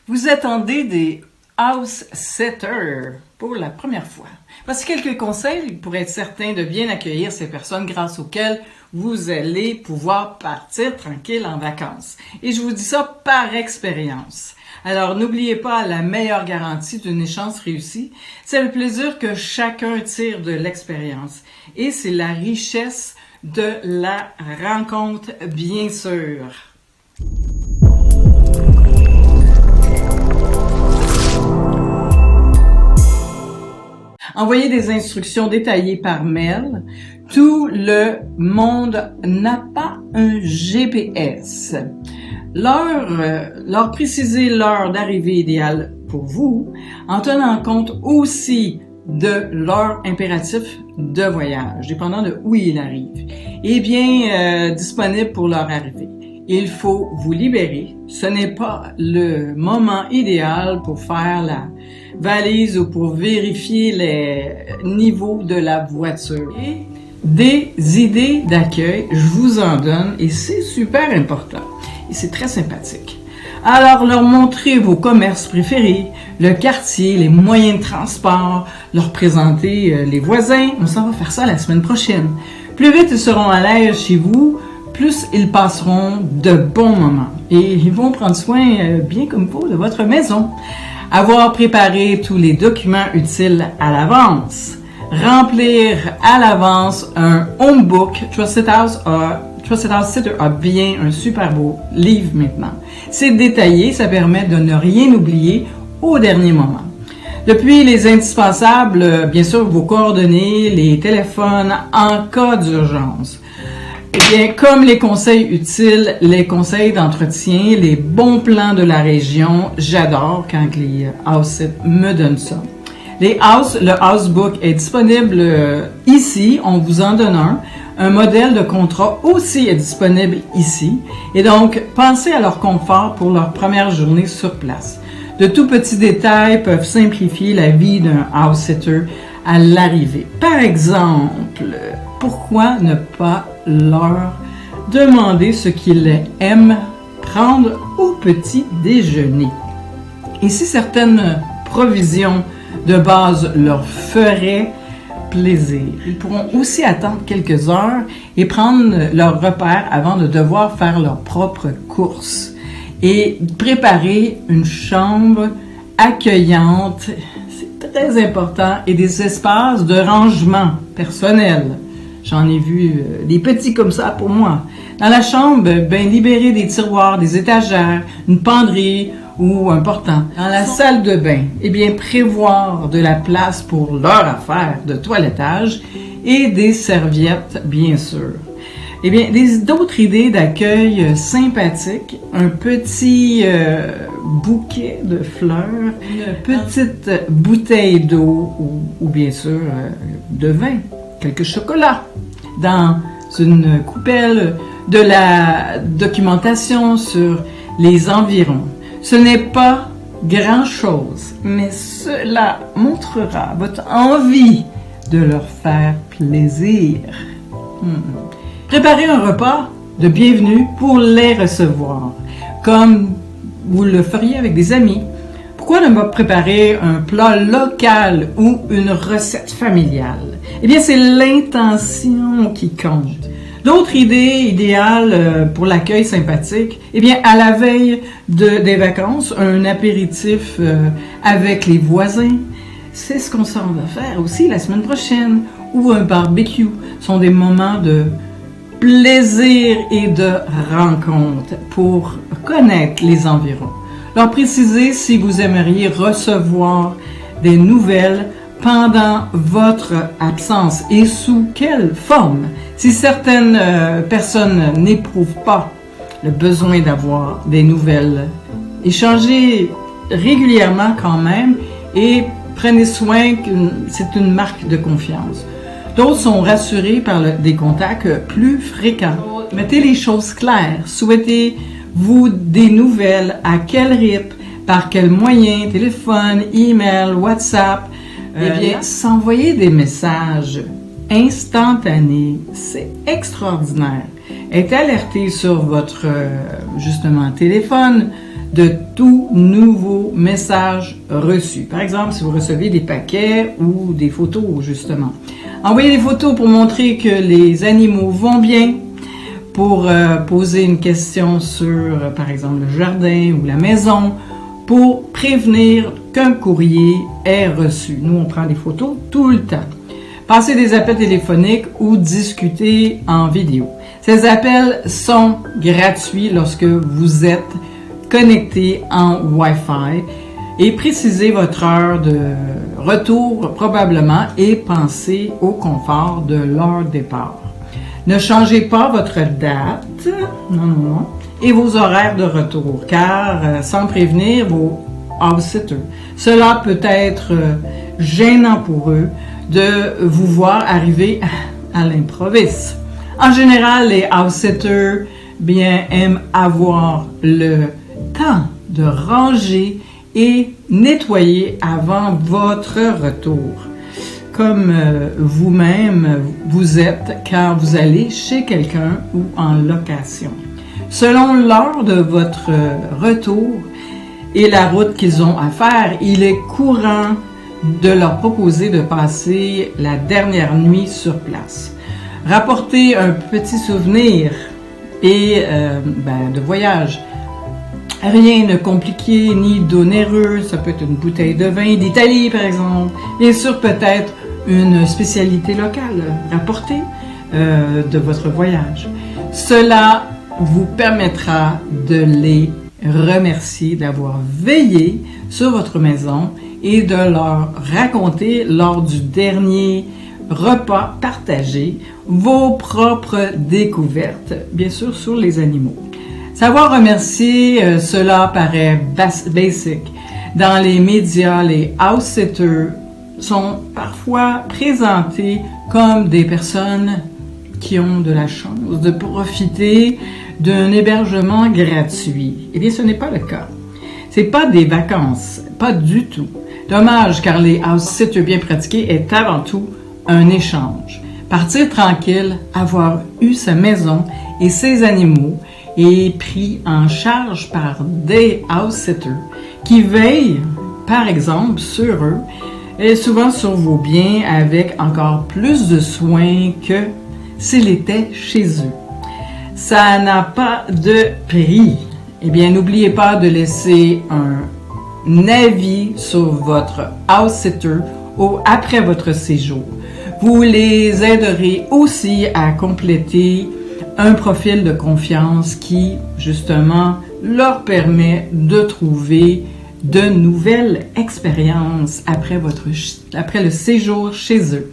Vous attendez des house setters pour la première fois. Voici quelques conseils pour être certain de bien accueillir ces personnes grâce auxquelles vous allez pouvoir partir tranquille en vacances. Et je vous dis ça par expérience. Alors, n'oubliez pas, la meilleure garantie d'une échange réussie, c'est le plaisir que chacun tire de l'expérience. Et c'est la richesse de la rencontre, bien sûr. Envoyez des instructions détaillées par mail. Tout le monde n'a pas un GPS. Leur préciser l'heure d'arrivée idéale pour vous, en tenant compte aussi de leur impératif de voyage, dépendant de où ils arrivent, et bien disponible pour leur arrivée. Il faut vous libérer. Ce n'est pas le moment idéal pour faire la valise ou pour vérifier les niveaux de la voiture. Et des idées d'accueil, je vous en donne et c'est super important. Et c'est très sympathique. Alors, leur montrer vos commerces préférés, le quartier, les moyens de transport, leur présenter les voisins. On s'en va faire ça la semaine prochaine. Plus vite ils seront à l'aise chez vous, plus ils passeront de bons moments. Et ils vont prendre soin, bien comme il faut, de votre maison. Avoir préparé tous les documents utiles à l'avance. Remplir à l'avance un home book. Trusted House Sitter a bien un super beau livre maintenant. C'est détaillé, ça permet de ne rien oublier au dernier moment. Depuis les indispensables, bien sûr, vos coordonnées, les téléphones en cas d'urgence. Eh bien, comme les conseils utiles, les conseils d'entretien, les bons plans de la région, j'adore quand les house me donnent ça. Le Housebook est disponible ici, on vous en donne un. Un modèle de contrat aussi est disponible ici. Et donc, pensez à leur confort pour leur première journée sur place. De tout petits détails peuvent simplifier la vie d'un house sitter à l'arrivée. Par exemple, pourquoi ne pas leur demander ce qu'ils aiment prendre au petit déjeuner? Et si certaines provisions de base leur feraient plaisir, ils pourront aussi attendre quelques heures et prendre leur repère avant de devoir faire leurs propres courses et préparer une chambre accueillante. C'est très important, et des espaces de rangement personnel. J'en ai vu des petits comme ça pour moi. Dans la chambre, libérer des tiroirs, des étagères, une penderie ou un portant. Dans la salle de bain, prévoir de la place pour leur affaire de toilettage et des serviettes, bien sûr. D'autres idées d'accueil sympathiques, un petit bouquet de fleurs, une petite bouteille d'eau ou bien sûr de vin, quelques chocolats, dans une coupelle, de la documentation sur les environs. Ce n'est pas grand-chose, mais cela montrera votre envie de leur faire plaisir. Préparez un repas de bienvenue pour les recevoir, comme vous le feriez avec des amis. Pourquoi ne pas préparer un plat local ou une recette familiale? C'est l'intention qui compte. D'autres idées idéales pour l'accueil sympathique, à la veille des vacances, un apéritif avec les voisins. C'est ce qu'on s'en va faire aussi la semaine prochaine. Ou un barbecue. Ce sont des moments de plaisir et de rencontre pour connaître les environs. Leur préciser si vous aimeriez recevoir des nouvelles pendant votre absence et sous quelle forme. Si certaines personnes n'éprouvent pas le besoin d'avoir des nouvelles, échangez régulièrement quand même et prenez soin que c'est une marque de confiance. D'autres sont rassurés par des contacts plus fréquents. Mettez les choses claires. Souhaitez-vous des nouvelles? À quel rythme? Par quel moyen? Téléphone, email, WhatsApp? S'envoyer des messages instantanés, c'est extraordinaire. Être alerté sur votre, téléphone de tout nouveau message reçu. Par exemple, si vous recevez des paquets ou des photos, justement. Envoyez des photos pour montrer que les animaux vont bien, pour poser une question sur, par exemple, le jardin ou la maison, pour prévenir qu'un courrier est reçu. Nous, on prend des photos tout le temps. Passez des appels téléphoniques ou discuter en vidéo. Ces appels sont gratuits lorsque vous êtes connecté en Wi-Fi et précisez votre heure de retour probablement et pensez au confort de leur départ. Ne changez pas votre date, non, et vos horaires de retour, car sans prévenir vos house-sitters, cela peut être gênant pour eux de vous voir arriver à l'improviste. En général, les house-sitters aiment avoir le temps de ranger et nettoyer avant votre retour, comme vous-même vous êtes quand vous allez chez quelqu'un ou en location. Selon l'heure de votre retour et la route qu'ils ont à faire, il est courant de leur proposer de passer la dernière nuit sur place. Rapportez un petit souvenir et de voyage. Rien de compliqué ni d'onéreux, ça peut être une bouteille de vin d'Italie par exemple. Bien sûr, peut-être une spécialité locale rapportée de votre voyage. Cela vous permettra de les remercier d'avoir veillé sur votre maison et de leur raconter lors du dernier repas partagé vos propres découvertes, bien sûr sur les animaux. Savoir remercier, cela paraît basic. Dans les médias, les house-sitters sont parfois présentés comme des personnes qui ont de la chance de profiter d'un hébergement gratuit. Eh bien, ce n'est pas le cas. C'est pas des vacances, pas du tout. Dommage, car les house-sitters bien pratiqués est avant tout un échange. Partir tranquille, avoir eu sa maison et ses animaux est pris en charge par des house-sitters qui veillent, par exemple, sur eux et souvent sur vos biens avec encore plus de soin que s'il était chez eux. Ça n'a pas de prix. Eh bien, n'oubliez pas de laisser un avis sur votre house-sitter après votre séjour. Vous les aiderez aussi à compléter un profil de confiance qui, justement, leur permet de trouver de nouvelles expériences après le séjour chez eux.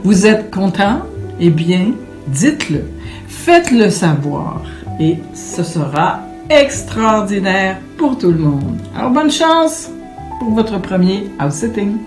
Vous êtes content? Eh bien, dites-le. Faites-le savoir et ce sera extraordinaire pour tout le monde. Alors, bonne chance pour votre premier house-sitting!